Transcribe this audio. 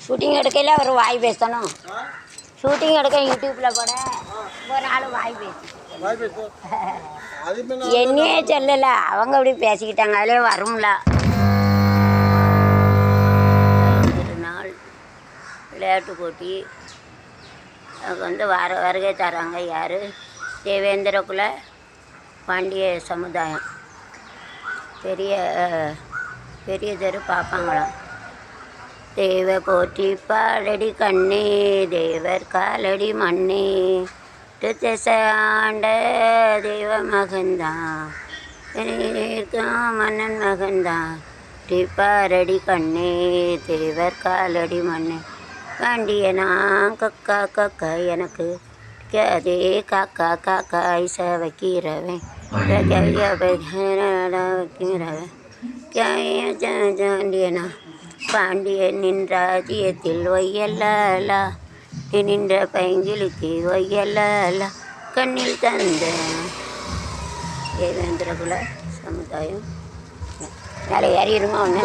Shooting எடுக்கையில் ஒரு வாய் பேசணும். Shooting எடுக்க யூடியூப்பில் போட ஒரு நாள் வாய் பேசி என்னையே சொல்லலை, அவங்க அப்படி பேசிக்கிட்டாங்க. அதிலே வரும்ல. ஒரு நாள் விளையாட்டு போட்டி அதுக்கு வருகை தராங்க. யார்? தேவேந்திரகுல பாண்டிய சமுதாயம் பெரிய தெரு பார்ப்பாங்களாம். தேவ போற்றி பாடடி கண்ணே தேவர் காலடி மண்ணே ஆண்ட தெய்வ மகன்தான் மன்னன் மகன்தான் டிப்பாரடி கண்ணே தேவர் காலடி மண்ணே பாண்டியனா கக்கா கக்கா எனக்கு அதே காக்கா காக்கா ஐசா வைக்கிறவன் வைக்கிறவன் பாண்டியனின் ராஜ்யத்தில் ஒய்யல்லா நின்ற பைங்கிலிக்கு ஒய்யல்லா கண்ணில் தந்த தேவேந்திரகுல சமுதாயம் மேலே ஏறிடுமா ஒன்று